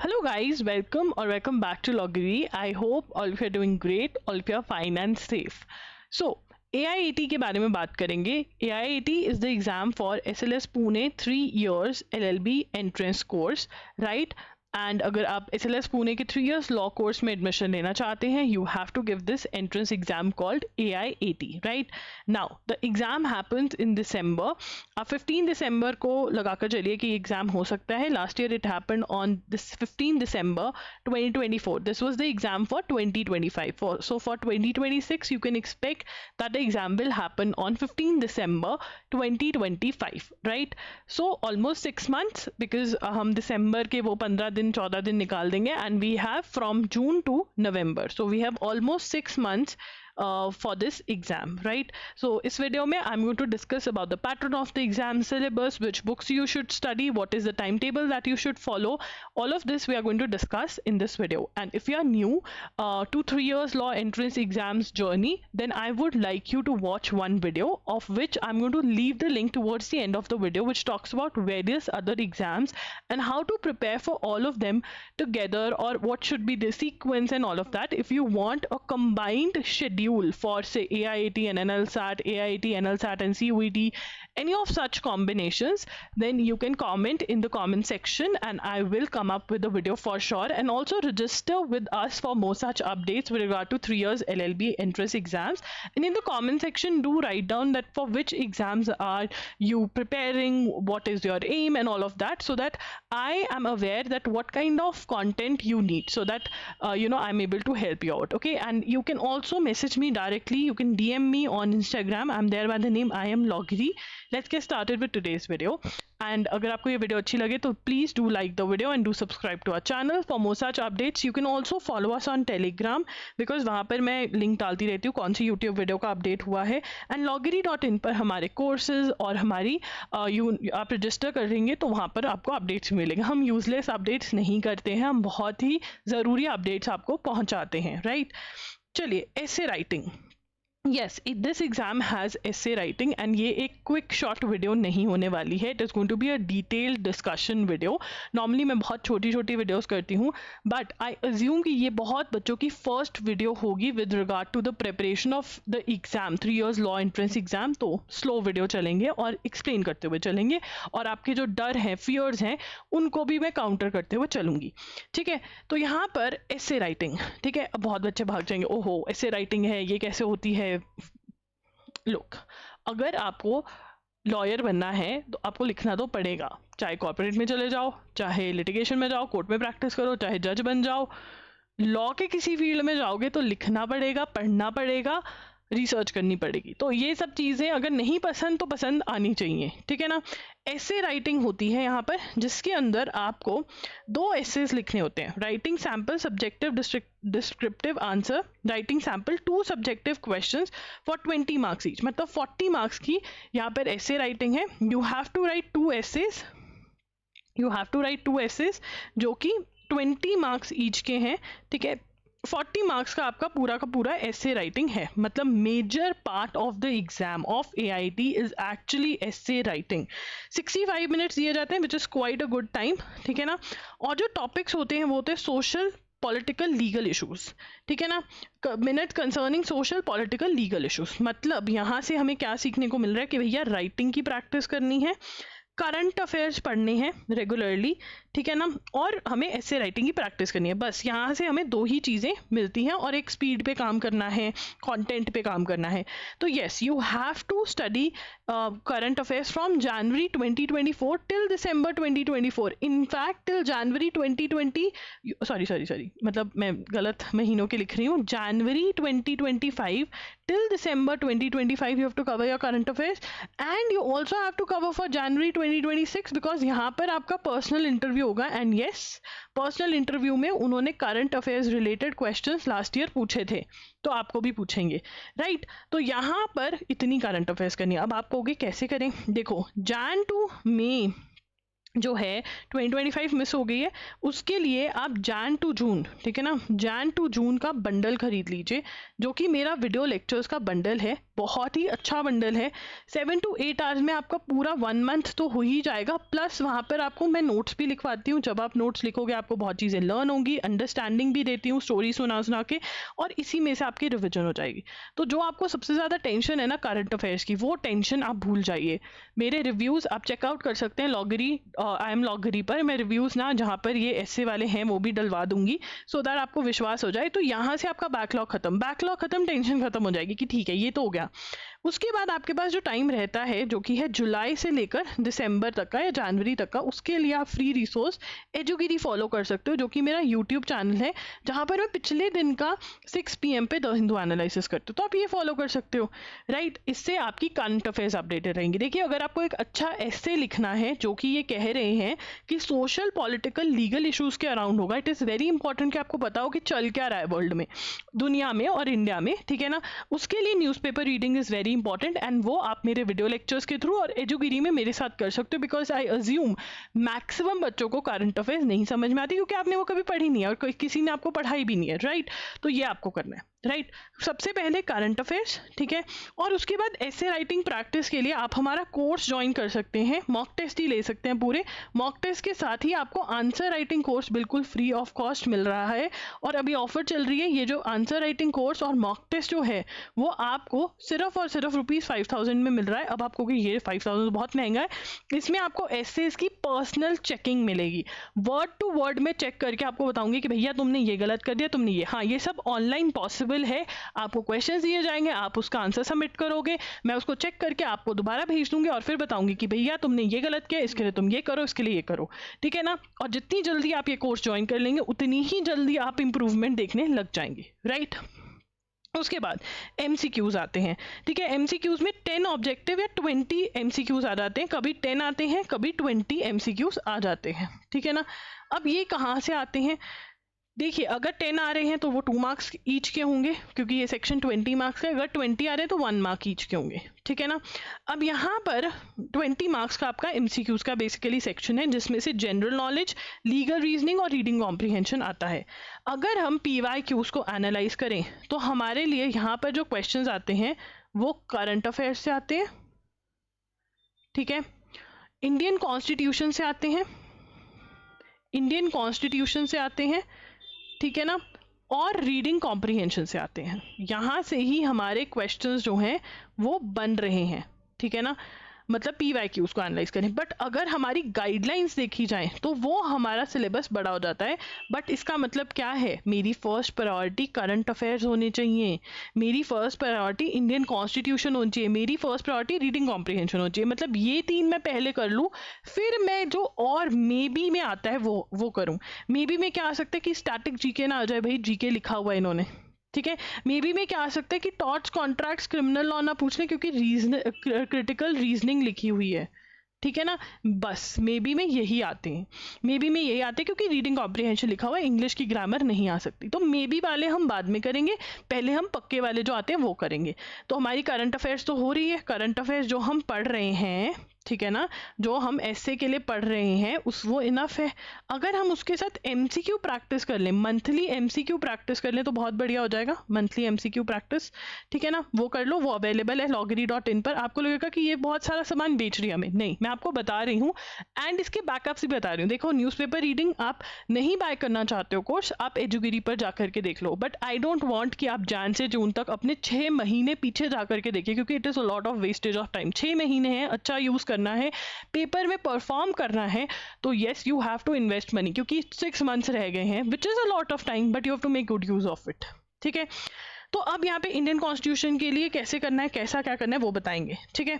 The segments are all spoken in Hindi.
Hello guys, welcome back to Loggery. I hope all of you are doing great, all of you are fine and safe. So AIAT के बारे में बात करेंगे. AIAT is the exam for SLS Pune 3 years LLB entrance course, right? And अगर आप SLS पुणे के 3 years लॉ कोर्स में एडमिशन लेना चाहते हैं, you have to give this entrance exam called AIAT, right? Now the exam happens in December. आप 15 दिसंबर को लगाकर चलिए कि एग्जाम हो सकता है. Last year it happened on this 15 December 2024. This was the exam for 2025. So for 2026 you can expect that the exam will happen on 15 December 2025, right? So almost 6 months, because हम दिसंबर के वो 15 दिन 14 दिन निकाल देंगे and we have from June to November. So we have almost 6 months for this exam, right? So इस वीडियो में I'm going to discuss about the pattern of the exam syllabus, which books you should study, what is the timetable that you should follow. All of this we are going to discuss in this video. And if you are new to 3 years law entrance exams journey, then I would like you to watch one video, of which I'm going to leave the link towards the end of the video, which talks about various other exams and how to prepare for all of them together, or what should be the sequence and all of that. If you want a combined schedule for say AIAT and NLSAT, AIAT, NLSAT and CUET, any of such combinations, then you can comment in the comment section and I will come up with a video for sure. And also register with us for more such updates with regard to 3 years LLB entrance exams. And in the comment section, do write down that for which exams are you preparing, what is your aim and all of that, so that I am aware that what kind of content you need, so that I'm able to help you out. Okay, and you can also message me directly. You can DM me on Instagram. I'm there by the name I am Loggery. Let's get started with today's video. And अगर आपको ये वीडियो अच्छी लगे तो please do like the video and do subscribe to our channel for more such updates. You can also follow us on Telegram, because वहाँ पर मैं लिंक डालती रहती हूँ कौन सी यूट्यूब वीडियो का अपडेट हुआ है. एंड loggery.in पर हमारे कोर्सेज और हमारी आप रजिस्टर करेंगे तो वहाँ पर आपको अपडेट्स मिलेंगे. हम यूजलेस अपडेट्स नहीं करते हैं, हम बहुत ही ज़रूरी अपडेट्स आपको पहुँचाते हैं, राइट? चलिए, ऐसे writing. Yes, this exam has essay writing and ये एक quick short video नहीं होने वाली है. It is going to be a detailed discussion video. Normally मैं बहुत छोटी छोटी videos करती हूँ, but I assume कि ये बहुत बच्चों की first video होगी with regard to the preparation of the exam, 3 years law entrance exam. तो slow video चलेंगे और explain करते हुए चलेंगे, और आपके जो डर हैं, fears हैं, उनको भी मैं counter करते हुए चलूँगी. ठीक है? तो यहाँ पर essay writing, ठीक है? अब बहुत बच्चे भाग जाएंगे, ओहो essay writing है, ये कैसे होती है? लुक, अगर आपको लॉयर बनना है तो आपको लिखना तो पड़ेगा. चाहे कॉर्पोरेट में चले जाओ, चाहे लिटिगेशन में जाओ, कोर्ट में प्रैक्टिस करो, चाहे जज बन जाओ, लॉ के किसी फील्ड में जाओगे तो लिखना पड़ेगा, पढ़ना पड़ेगा, रिसर्च करनी पड़ेगी. तो ये सब चीज़ें अगर नहीं पसंद तो पसंद आनी चाहिए, ठीक है ना? ऐसे राइटिंग होती है यहाँ पर, जिसके अंदर आपको 2 एसेज लिखने होते हैं. Writing sample subjective descriptive answer, writing sample 2 subjective questions for 20 marks each. मतलब 40 मार्क्स की यहाँ पर ऐसे राइटिंग है. You have to write 2 essays जो कि 20 मार्क्स ईच के हैं, ठीक है? 40 मार्क्स का आपका पूरा का पूरा ऐसे राइटिंग है. मतलब major part of the exam of AIT is actually essay writing. 65 minutes दिए जाते हैं, which is quite a good time, ठीक है ना? और जो टॉपिक्स होते हैं वो होते हैं सोशल, पॉलिटिकल, लीगल इश्यूज, ठीक है ना? Minute concerning social, political, legal issues. मतलब यहाँ से हमें क्या सीखने को मिल रहा है कि भैया राइटिंग की प्रैक्टिस करनी है, करंट अफेयर्स पढ़ने हैं रेगुलरली, ठीक है ना? और हमें ऐसे राइटिंग की प्रैक्टिस करनी है. बस यहाँ से हमें 2 ही चीज़ें मिलती हैं, और एक स्पीड पे काम करना है, कंटेंट पे काम करना है. तो yes, you have to study current affairs from January 2024 till December 2024. In fact till January 2020, sorry, मतलब मैं गलत महीनों के लिख रही हूँ. जनवरी 2025 till December 2025 you have to cover your current affairs, and you also have to cover for January 2026, because यहाँ पर आपका पर्सनल इंटरव्यू होगा. एंड यस, पर्सनल इंटरव्यू में उन्होंने current affairs related questions last year पूछे थे, तो आपको भी पूछेंगे, राइट? तो यहाँ पर इतनी करंट अफेयर्स करनी है. अब आप कहोगे कैसे करें? देखो, Jan to May जो है 2025 मिस हो गई है, उसके लिए आप जैन टू जून, ठीक है ना, जैन टू जून का बंडल खरीद लीजिए, जो कि मेरा वीडियो लेक्चर्स का बंडल है। बहुत ही अच्छा बंडल है। 7 to 8 आवर्स में आपका पूरा 1 मंथ तो हो ही जाएगा, प्लस वहाँ पर आपको मैं नोट्स भी लिखवाती हूँ। जब आप नोट्स लिखोगे आपको बहुत चीज़ें लर्न होंगी, अंडरस्टैंडिंग भी देती हूँ स्टोरी सुना सुना के, और इसी में से आपकी रिविजन हो जाएगी। तो जो आपको सबसे ज़्यादा टेंशन है ना करंट अफेयर्स की, वो टेंशन आप भूल जाइए। मेरे रिव्यूज़ आप चेकआउट कर सकते हैं लॉगरी, आई एम लॉगरी पर। मैं रिव्यूज़ ना जहाँ पर ये ऐसे वाले हैं वो भी डलवा दूंगी, सो दैट आपको विश्वास हो जाए। तो यहाँ से आपका बैकलॉग खत्म, टेंशन खत्म हो जाएगी कि ठीक है ये तो हो गया। उसके बाद आपके पास जो टाइम रहता है, जो कि है जुलाई से लेकर दिसंबर तक का या जनवरी तक का, उसके लिए आप फ्री रिसोर्स एजुगिरी फॉलो कर सकते हो, जो कि मेरा यूट्यूब चैनल है, जहाँ पर मैं पिछले दिन का 6 PM पे द हिंदू एनालिसिस करती हूँ। तो आप ये फॉलो कर सकते हो, राइट। इससे आपकी करंट अफेयर्स अपडेटेड रहेंगी। देखिए, अगर आपको एक अच्छा एस्से लिखना है, जो कि ये कह रहे हैं कि सोशल, पॉलिटिकल, लीगल इशूज़ के अराउंड होगा, इट इज़ वेरी इंपॉर्टेंट कि आपको पता हो कि चल क्या रहा है वर्ल्ड में, दुनिया में और इंडिया में, ठीक है ना। उसके लिए newspaper reading is very important, and वो आप मेरे वीडियो लेक्चर्स के थ्रू और एजुगिरी में मेरे साथ कर सकते हो, बिकॉज आई अज्यूम मैक्सिमम बच्चों को करंट अफेयर्स नहीं समझ में आती, क्योंकि आपने वो कभी पढ़ी नहीं है और किसी ने आपको पढ़ाई भी नहीं है, राइट। तो ये आपको करना है, राइट। सबसे पहले करंट अफेयर्स, ठीक है, और उसके बाद ऐसे राइटिंग प्रैक्टिस के लिए आप हमारा कोर्स ज्वाइन कर सकते हैं। मॉक टेस्ट ही ले सकते हैं पूरे। मॉक टेस्ट के साथ ही आपको आंसर राइटिंग कोर्स बिल्कुल फ्री ऑफ कॉस्ट मिल रहा है, और अभी ऑफर चल रही है। ये जो आंसर राइटिंग कोर्स और मॉक टेस्ट जो है, वो आपको सिर्फ और सिर्फ ₹5000 में मिल रहा है। अब आपको कि ये 5000 बहुत महंगा है। इसमें आपको एसेस की पर्सनल चेकिंग मिलेगी, वर्ड टू वर्ड में चेक करके आपको बताऊंगी कि भैया तुमने ये गलत कर दिया, तुमने ये, हाँ, ये सब ऑनलाइन पॉसिबल है। आपको क्वेश्चंस दिए जाएंगे, आप उसका आंसर सबमिट करोगे, मैं उसको चेक करके आपको दोबारा भेज दूंगी और फिर बताऊंगी कि भैया तुमने ये गलत किया, इसके लिए तुम ये करो, इसके लिए ये करो, ठीक है ना। और जितनी जल्दी आप ये कोर्स ज्वाइन कर लेंगे, उतनी ही जल्दी आप इंप्रूवमेंट देखने लग जाएंगे, राइट। उसके बाद MCQs आते हैं, ठीक है। MCQs में 10 ऑब्जेक्टिव या 20 MCQs आ जाते हैं, कभी 10 आते हैं, कभी 20 MCQs आ जाते हैं, ठीक है ना। अब ये कहाँ से आते हैं? देखिए, अगर 10 आ रहे हैं तो वो 2 मार्क्स ईच के होंगे, क्योंकि ये सेक्शन 20 मार्क्स है। अगर 20 आ रहे हैं तो 1 मार्क ईच के होंगे, ठीक है ना। अब यहाँ पर 20 मार्क्स का आपका MCQs का बेसिकली सेक्शन है, जिसमें से जनरल नॉलेज, लीगल रीजनिंग और रीडिंग कॉम्प्रिहेंशन आता है। अगर हम PYQs को एनालाइज करें तो हमारे लिए यहाँ पर जो क्वेश्चंस आते हैं वो करंट अफेयर्स से आते हैं, ठीक है, इंडियन कॉन्स्टिट्यूशन से आते हैं, ठीक है ना, और रीडिंग कॉम्प्रिहेंशन से आते हैं। यहाँ से ही हमारे क्वेश्चंस जो हैं वो बन रहे हैं, ठीक है ना। मतलब PYQs को एनालाइज करें। बट अगर हमारी गाइडलाइंस देखी जाए तो वो हमारा सिलेबस बड़ा हो जाता है। बट इसका मतलब क्या है? मेरी फर्स्ट प्रायोरिटी करंट अफेयर्स होने चाहिए, मेरी फर्स्ट प्रायोरिटी इंडियन कॉन्स्टिट्यूशन होनी चाहिए, मेरी फर्स्ट प्रायोरिटी रीडिंग कॉम्प्रिहेंशन होनी चाहिए। मतलब ये 3 मैं पहले कर लूँ, फिर मैं जो और मे बी में आता है वो करूँ। मे बी में क्या आ सकता है कि स्टैटिक जीके ना आ जाए, भाई जीके लिखा हुआ है इन्होंने, ठीक है। मे बी में क्या आ सकता है कि टॉर्ट्स, कॉन्ट्रैक्ट्स, क्रिमिनल लॉ ना पूछ लें क्योंकि क्रिटिकल रीजनिंग लिखी हुई है, ठीक है ना। बस मे बी में यही आते हैं, मे बी में यही आते हैं क्योंकि रीडिंग कॉम्प्रिहेंशन लिखा हुआ है, इंग्लिश की ग्रामर नहीं आ सकती। तो मे बी वाले हम बाद में करेंगे, पहले हम पक्के वाले जो आते हैं वो करेंगे। तो हमारी करंट अफेयर्स तो हो रही है। करंट अफेयर्स जो हम पढ़ रहे हैं, ठीक है ना, जो हम ऐसे के लिए पढ़ रहे हैं वो इनफ है। अगर हम उसके साथ MCQ प्रैक्टिस कर लें, मंथली MCQ प्रैक्टिस कर लें तो बहुत बढ़िया हो जाएगा। मंथली MCQ प्रैक्टिस, ठीक है ना, वो कर लो। वो अवेलेबल है loggery.in पर। आपको लगेगा कि ये बहुत सारा सामान बेच रही है हमें, नहीं, मैं आपको बता रही हूँ एंड इसके बैकअप्स भी बता रही हूँ। देखो, न्यूज़पेपर रीडिंग आप नहीं बाय करना चाहते हो कोर्स, आप एजुगिरी पर जा करके देख लो। बट आई डोंट वांट कि आप जैन से जून तक अपने 6 महीने पीछे जा करके देखिए, क्योंकि it is a lot of wastage of time. 6 महीने हैं, अच्छा यूज़ करना है, पेपर में परफॉर्म करना है, तो yes you have to invest money, क्योंकि 6 मंथ्स रह गए हैं, which is a lot of time, but you have to make good use of it, ठीक है। तो अब यहाँ पे इंडियन कॉन्स्टिट्यूशन के लिए कैसे करना है, कैसा क्या करना है, वो बताएंगे, ठीक है।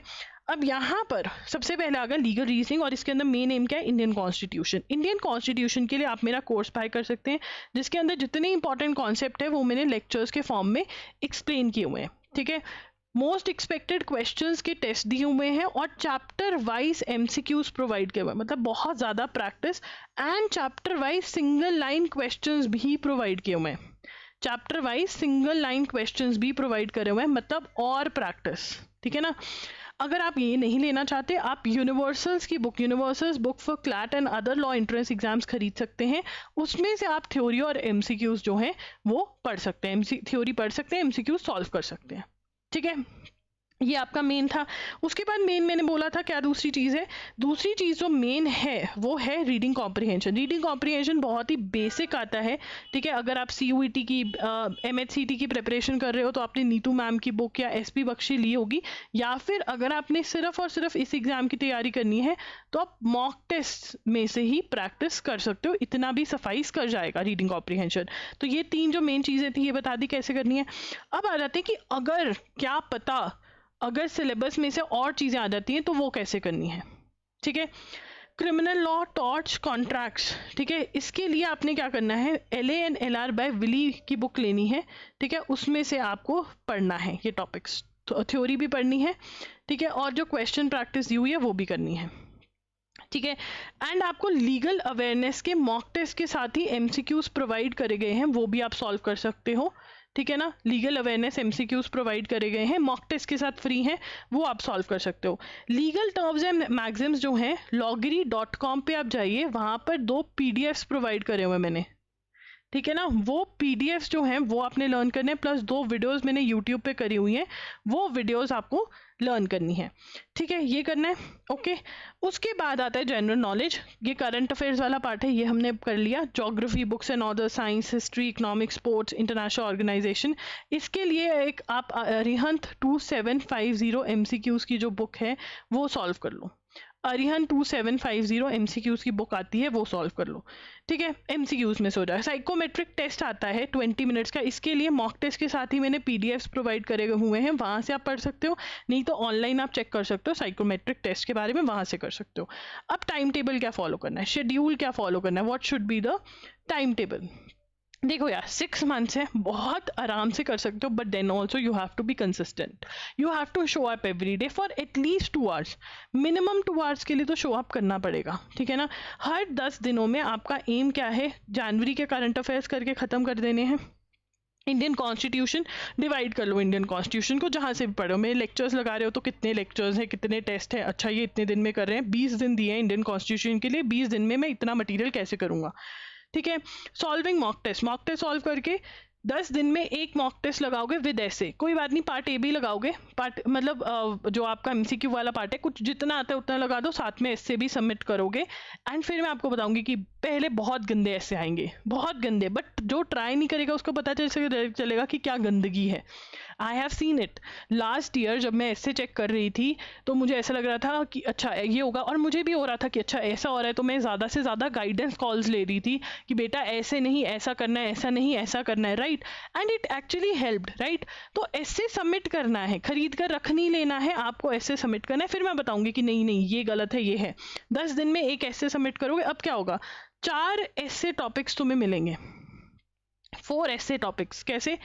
अब यहाँ पर सबसे पहले आ गया लीगल रीजनिंग, और इसके अंदर मेन एम क्या है? Indian constitution. इंडियन कॉन्स्टिट्यूशन के लिए आप मेरा कोर्स बाय कर सकते हैं, जिसके अंदर जितने इंपॉर्टेंट कॉन्सेप्ट है वो मैंने लेक्चर्स के फॉर्म में एक्सप्लेन किए हुए हैं, ठीक है। मोस्ट एक्सपेक्टेड क्वेश्चंस के टेस्ट दिए हुए हैं और चैप्टर वाइज MCQs प्रोवाइड किए हुए हैं, मतलब बहुत ज़्यादा practice, and chapter wise single line questions भी प्रोवाइड किए हुए हैं। Chapter wise single line questions भी प्रोवाइड करे हुए हैं, मतलब और प्रैक्टिस, ठीक है ना। अगर आप ये नहीं लेना चाहते, आप यूनिवर्सल्स की book, universals book for CLAT and other law entrance exams खरीद सकते हैं। उसमें से आप थ्योरी और एमसीक्यूज जो हैं वो पढ़ सकते हैं, थ्योरी पढ़ सकते हैं, एमसीक्यूज सॉल्व कर सकते हैं। ठीक है, ये आपका मेन था। उसके बाद मेन मैंने बोला था क्या दूसरी चीज़ है, दूसरी चीज़ जो मेन है वो है रीडिंग कॉम्प्रिहेंशन। रीडिंग कॉम्प्रिहेंशन बहुत ही बेसिक आता है। ठीक है, अगर आप CUET की MHCT की प्रिपरेशन कर रहे हो तो आपने नीतू मैम की बुक या SP बख्शी ली होगी, या फिर अगर आपने सिर्फ और सिर्फ इस एग्ज़ाम की तैयारी करनी है तो आप मॉक टेस्ट में से ही प्रैक्टिस कर सकते हो, इतना भी सफाइस कर जाएगा रीडिंग कॉम्प्रिहेंशन। तो ये 3 जो मेन चीज़ें थी ये बता दी कैसे करनी है। अब आ जाते हैं कि अगर क्या पता अगर सिलेबस में से और चीज़ें आ जाती हैं तो वो कैसे करनी है। ठीक है, क्रिमिनल लॉ, टॉर्च, कॉन्ट्रैक्ट्स। ठीक है, इसके लिए आपने क्या करना है, LA and LR by Wiley की बुक लेनी है। ठीक है, उसमें से आपको पढ़ना है ये टॉपिक्स, तो थ्योरी भी पढ़नी है। ठीक है, और जो क्वेश्चन प्रैक्टिस दी हुई है वो भी करनी है। ठीक है, एंड आपको लीगल अवेयरनेस के मॉक टेस्ट के साथ ही MCQs प्रोवाइड करे गए हैं, वो भी आप सॉल्व कर सकते हो। ठीक है ना, लीगल अवेयरनेस MCQs प्रोवाइड करे गए हैं, मॉक टेस्ट के साथ फ्री हैं, वो आप सॉल्व कर सकते हो। लीगल टर्म्स एंड मैगजिम्स जो हैं, loggery.com पे आप जाइए, वहाँ पर 2 PDFs प्रोवाइड करे हुए मैंने। ठीक है ना, वो PDFs जो हैं वो आपने लर्न करने, प्लस 2 वीडियोस मैंने यूट्यूब पे करी हुई हैं, वो वीडियोस आपको लर्न करनी है। ठीक है, ये करना है। ओके, उसके बाद आता है जनरल नॉलेज, ये करंट अफेयर्स वाला पार्ट है, ये हमने कर लिया। Geography books and other, science, history, economics, sports, international organisation. इसके लिए एक आप अरिहंत 2750 MCQs की जो बुक है वो सॉल्व कर लो। अरिहंत 2750 MCQs की बुक आती है, वो सॉल्व कर लो। ठीक है, MCQs में से हो जाए। साइकोमेट्रिक टेस्ट आता है 20 मिनट्स का, इसके लिए मॉक टेस्ट के साथ ही मैंने PDFs प्रोवाइड करे हुए हैं, वहाँ से आप पढ़ सकते हो, नहीं तो ऑनलाइन आप चेक कर सकते हो साइकोमेट्रिक टेस्ट के बारे में, वहाँ से कर सकते हो। अब टाइम टेबल क्या फॉलो करना है, शेड्यूल क्या फॉलो करना है, what should be the time table. देखो यार, 6 मंथ्स है, बहुत आराम से कर सकते हो, but then also you have to be consistent, you have to show up every day for at least 2 hours, minimum 2 hours के लिए तो शो अप करना पड़ेगा। ठीक है ना, हर 10 दिनों में आपका एम क्या है, जनवरी के करंट अफेयर्स करके ख़त्म कर देने हैं। इंडियन कॉन्स्टिट्यूशन डिवाइड कर लो, इंडियन कॉन्स्टिट्यूशन को जहाँ से भी पढ़ो। मेरे लेक्चर्स लगा रहे हो तो कितने लेक्चर्स हैं, कितने टेस्ट हैं, अच्छा ये इतने दिन में कर रहे हैं, 20 दिन दिए हैं इंडियन कॉन्स्टिट्यूशन के लिए, 20 दिन में मैं इतना मटीरियल कैसे करूँगा। ठीक है, सॉल्विंग मॉक टेस्ट सॉल्व करके 10 दिन में एक मॉक टेस्ट लगाओगे विद ऐसे, कोई बात नहीं, पार्ट A भी लगाओगे, पार्ट मतलब जो आपका MCQ वाला पार्ट है, कुछ जितना आता है उतना लगा दो, साथ में ऐसे भी सबमिट करोगे। एंड फिर मैं आपको बताऊंगी कि पहले बहुत गंदे ऐसे आएंगे, बहुत गंदे, बट जो ट्राई नहीं करेगा उसको पता चलेगा कि क्या गंदगी है। I have seen it. Last year जब मैं ऐसे चेक कर रही थी तो मुझे ऐसा लग रहा था कि अच्छा ये होगा, और मुझे भी हो रहा था कि अच्छा ऐसा हो रहा है, तो मैं ज़्यादा से ज़्यादा गाइडेंस कॉल्स ले रही थी कि बेटा ऐसे नहीं, ऐसा करना है, ऐसा नहीं, ऐसा करना है, right. And it actually helped, right. तो ऐसे सबमिट करना है, खरीद कर रख नहीं लेना है, आपको ऐसे सबमिट करना है। फिर मैं बताऊंगी कि नहीं नहीं ये गलत है, ये है। 10 दिन में एक ऐसे सबमिट करोगे, अब क्या होगा, 4 ऐसे टॉपिक्स तुम्हें मिलेंगे, 4 ऐसे टॉपिक्स। कैसे,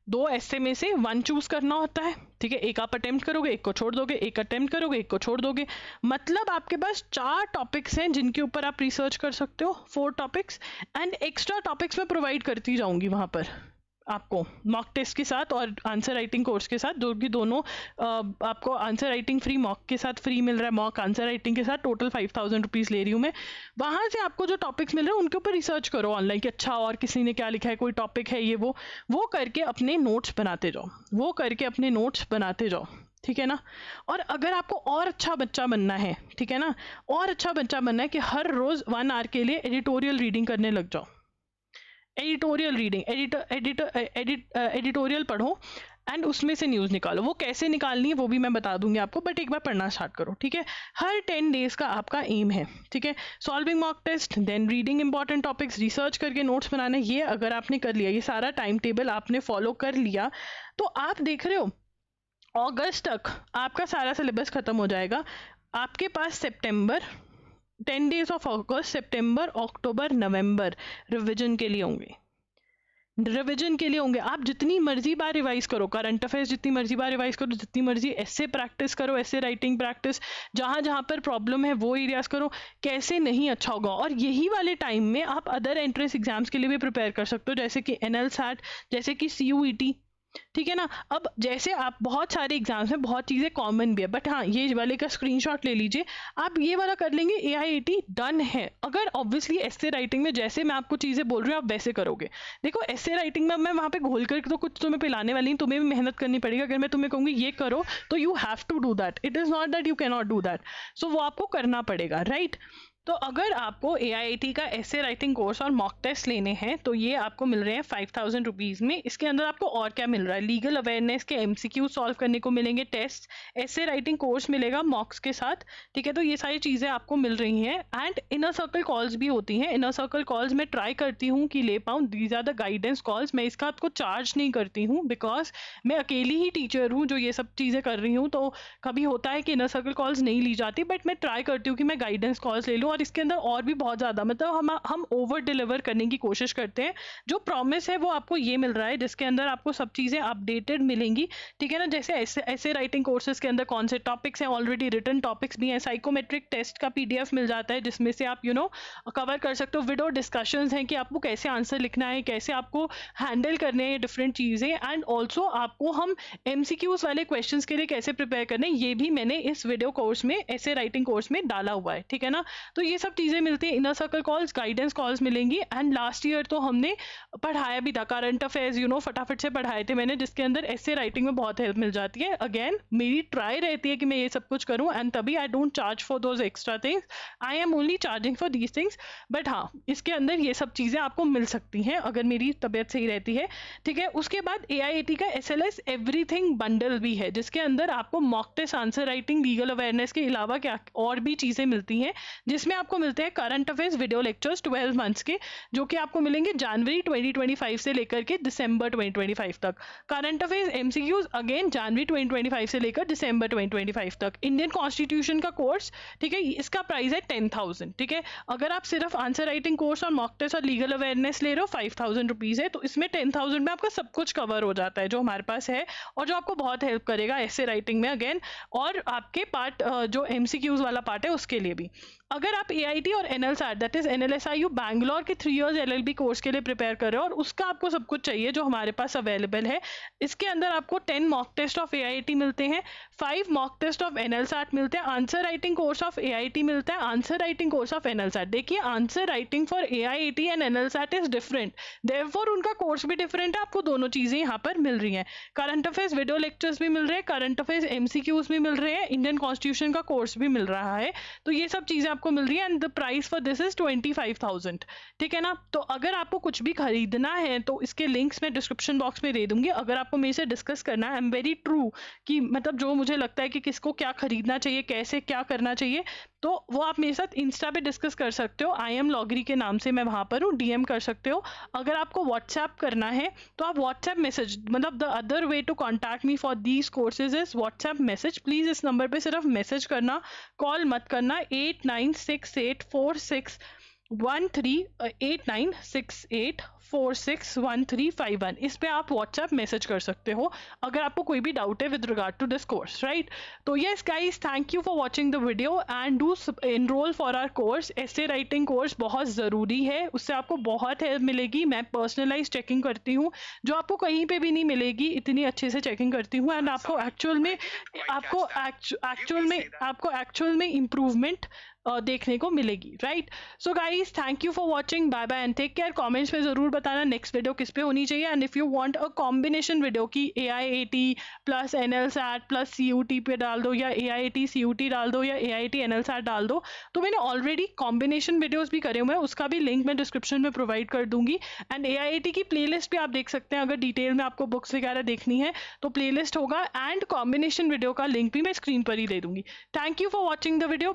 2 ऐसे में से 1 चूज करना होता है। ठीक है, एक आप अटेम्प्ट करोगे, एक को छोड़ दोगे, एक अटेम्प्ट करोगे, एक को छोड़ दोगे, मतलब आपके पास 4 टॉपिक्स हैं जिनके ऊपर आप रिसर्च कर सकते हो, 4 टॉपिक्स। एंड एक्स्ट्रा टॉपिक्स मैं प्रोवाइड करती जाऊंगी वहाँ पर आपको मॉक टेस्ट के साथ और आंसर राइटिंग कोर्स के साथ, जो कि दोनों आपको आंसर राइटिंग फ्री, मॉक के साथ फ्री मिल रहा है, मॉक आंसर राइटिंग के साथ टोटल 5000 रुपीज़ ले रही हूँ मैं। वहाँ से आपको जो टॉपिक्स मिल रहे हैं उनके ऊपर रिसर्च करो ऑनलाइन कि अच्छा और किसी ने क्या लिखा है, कोई टॉपिक है ये वो करके अपने नोट्स बनाते जाओ, वो करके अपने नोट्स बनाते जाओ। ठीक है ना, और अगर आपको और अच्छा बच्चा बनना है, ठीक है ना, और अच्छा बच्चा बनना है कि हर रोज़ 1 आवर के लिए एडिटोरियल रीडिंग करने लग जाओ। एडिटोरियल रीडिंग, एडिटोरियल पढ़ो एंड उसमें से न्यूज़ निकालो। वो कैसे निकालनी है वो भी मैं बता दूंगी आपको, बट एक बार पढ़ना स्टार्ट करो। ठीक है, हर 10 डेज का आपका एम है। ठीक है, solving mock test, then reading important topics, research करके नोट्स बनाना, ये अगर आपने कर लिया, ये सारा टाइम टेबल आपने फॉलो कर लिया, तो आप देख रहे हो अगस्त तक आपका सारा सिलेबस खत्म हो जाएगा। आपके पास सितंबर 10 days of August, September, October, November revision के लिए होंगे, रिवीजन के लिए होंगे। आप जितनी मर्जी बार रिवाइज करो, करंट अफेयर्स जितनी मर्जी बार रिवाइज करो, जितनी मर्जी ऐसे प्रैक्टिस करो, ऐसे राइटिंग प्रैक्टिस, जहाँ जहाँ पर प्रॉब्लम है वो एरियाज करो, कैसे नहीं अच्छा होगा। और यही वाले टाइम में आप अदर एंट्रेंस एग्जाम्स के लिए भी प्रिपेयर कर सकते हो, जैसे कि NL SAT, जैसे कि CUET, ठीक है ना। अब जैसे आप बहुत सारे एग्जाम्स में बहुत चीज़ें कॉमन भी है, बट हाँ ये वाले का स्क्रीनशॉट ले लीजिए, आप ये वाला कर लेंगे, AIAT डन है। अगर ऑब्वियसली ऐसे राइटिंग में जैसे मैं आपको चीज़ें बोल रही हूँ आप वैसे करोगे, देखो ऐसे राइटिंग में मैं वहाँ पे घोल कर तो कुछ तुम्हें पिलाने वाली, तुम्हें भी मेहनत करनी पड़ेगी। अगर मैं तुम्हें कहूँगी ये करो तो you have to do that, it is not that you can not do that, so वो आपको करना पड़ेगा, राइट। तो अगर आपको AIAT का ऐसे राइटिंग कोर्स और मॉक टेस्ट लेने हैं तो ये आपको मिल रहे हैं 5000 रुपीज़ में। इसके अंदर आपको और क्या मिल रहा है, लीगल अवेयरनेस के MCQ सॉल्व करने को मिलेंगे, टेस्ट, ऐसे राइटिंग कोर्स मिलेगा मॉक्स के साथ, ठीक है। तो ये सारी चीज़ें आपको मिल रही हैं एंड इनर सर्कल कॉल्स भी होती हैं। इनर सर्कल कॉल्स मैं ट्राई करती हूँ कि ले पाऊँ, these are the guidance calls. मैं इसका आपको चार्ज नहीं करती हूँ बिकॉज मैं अकेली ही टीचर हूँ जो ये सब चीज़ें कर रही हूँ, तो कभी होता है कि इनर सर्कल कॉल्स नहीं ली जाती, बट मैं ट्राई करती हूँ कि मैं गाइडेंस कॉल्स ले लूँ। और इसके अंदर और भी बहुत ज़्यादा मतलब हम ओवर डिलीवर करने की कोशिश करते हैं। जो प्रॉमिस है वो आपको ये मिल रहा है जिसके अंदर आपको सब चीज़ें अपडेटेड मिलेंगी, ठीक है ना। जैसे ऐसे राइटिंग कोर्सेज के अंदर कौन से टॉपिक्स हैं, ऑलरेडी रिटन टॉपिक्स भी हैं, साइकोमेट्रिक टेस्ट का PDF मिल जाता है जिसमें से आप कवर कर सकते हो, विडो डिस्कशंस हैं कि आपको कैसे आंसर लिखना है, कैसे आपको हैंडल करने हैं डिफरेंट चीज़ें, एंड ऑल्सो आपको हम MCQs वाले क्वेश्चंस के लिए कैसे प्रिपेयर करने, ये भी मैंने इस वीडियो कोर्स में, ऐसे राइटिंग कोर्स में डाला हुआ है, ठीक है ना। तो ये सब चीज़ें मिलती है, inner circle calls, guidance calls मिलेंगी। एंड लास्ट ईयर तो हमने पढ़ाया भी था करंट अफेयर्स, फटाफट से पढ़ाए थे मैंने, जिसके अंदर ऐसे राइटिंग में बहुत हेल्प मिल जाती है। अगेन मेरी ट्राई रहती है कि मैं ये सब कुछ करूं एंड तभी I don't charge for those extra things, I am only charging for these things. But हाँ इसके अंदर ये सब चीज़ें आपको मिल सकती हैं अगर मेरी तबीयत सही रहती है, ठीक है। उसके बाद AIAT का SLS एवरीथिंग बंडल भी है जिसके अंदर आपको mock test, answer writing, legal awareness के अलावा क्या और भी चीज़ें मिलती हैं, जिसमें आपको मिलते हैं current affairs video lectures 12 months के, जो कि आपको मिलेंगे जनवरी 2025 से लेकर के दिसंबर 2025 तक। करंट अफेयर्स MCQs अगेन जनवरी 2025 से लेकर दिसंबर 2025 तक। इंडियन कॉन्स्टिट्यूशन का कोर्स, ठीक है, इसका प्राइस है 10,000, ठीक है। अगर आप सिर्फ आंसर राइटिंग कोर्स और मॉक टेस्ट और लीगल अवेयरनेस ले रहे हो 5000 रुपीज़ है, तो इसमें 10,000 में आपका सब कुछ कवर हो जाता है जो हमारे पास है और जो आपको बहुत हेल्प करेगा ऐसे राइटिंग में अगेन, और आपके पार्ट जो MCQs वाला पार्ट है उसके लिए भी। अगर आप AIT और NLSAT that is NLSIU Bangalore के 3 years LLB कोर्स के लिए प्रिपेयर कर रहे हो और उसका आपको सब कुछ चाहिए जो हमारे पास अवेलेबल है, इसके अंदर आपको 10 मॉक टेस्ट ऑफ AIT मिलते हैं, 5 मॉक टेस्ट ऑफ NLSAT मिलते हैं, answer writing course of AIT मिलता है, answer writing course of NLSAT। देखिए answer writing for AIT and NLSAT is different, therefore उनका कोर्स भी डिफरेंट है, आपको दोनों चीज़ें यहाँ पर मिल रही हैं। करंट अफेयर्स वीडियो लेक्चर्स भी मिल रहे हैं, करंट अफेयर्स MCQs भी मिल रहे हैं, इंडियन कॉन्स्टिट्यूशन का कोर्स भी मिल रहा है, तो ये सब चीज़ें आपको मिल रही है and the price for this is 25,000, ठीक है ना। तो अगर आपको कुछ भी खरीदना है तो इसके लिंक्स मैं डिस्क्रिप्शन बॉक्स में दे दूंगी। अगर आपको मेरे से डिस्कस करना है, आई एम वेरी ट्रू कि मतलब जो मुझे लगता है कि किसको क्या खरीदना चाहिए, कैसे क्या करना चाहिए, तो वो आप मेरे साथ इंस्टा पे डिस्कस कर सकते हो, IM लॉगरी के नाम से मैं वहाँ पर हूँ, DM कर सकते हो। अगर आपको व्हाट्सएप करना है तो आप व्हाट्सएप मैसेज, मतलब the other way to contact me for these courses is WhatsApp message. Please इस नंबर पे सिर्फ मैसेज करना, कॉल मत करना। 8968461351 इस पे आप व्हाट्सएप मैसेज कर सकते हो अगर आपको कोई भी डाउट है with regard to this course, right. तो yes guys, thank you for watching the video and do enroll for our course. ऐसे राइटिंग कोर्स बहुत ज़रूरी है, उससे आपको बहुत हेल्प मिलेगी। मैं पर्सनलाइज चेकिंग करती हूँ जो आपको कहीं पे भी नहीं मिलेगी, इतनी अच्छे से चेकिंग करती हूँ एंड आपको एक्चुअल में इम्प्रूवमेंट देखने को मिलेगी, right. So guys, thank you for watching, bye bye and take care. Comments में ज़रूर बताना नेक्स्ट वीडियो किस पे होनी चाहिए and if you want a combination video की AIAT plus NLSAT plus CUT पे डाल दो या AIAT CUT डाल दो या AIAT NLSAT डाल दो, तो मैंने ऑलरेडी कॉम्बिनेशन वीडियोज़ भी करे हुए हैं, उसका भी लिंक मैं डिस्क्रिप्शन में प्रोवाइड कर दूंगी। एंड AIAT की प्लेलिस्ट भी आप देख सकते हैं, अगर डिटेल में आपको बुक्स वगैरह देखनी है तो प्लेलिस्ट होगा एंड कॉम्बिनेशन वीडियो का लिंक भी मैं स्क्रीन पर ही दे दूंगी। Thank you for watching the video.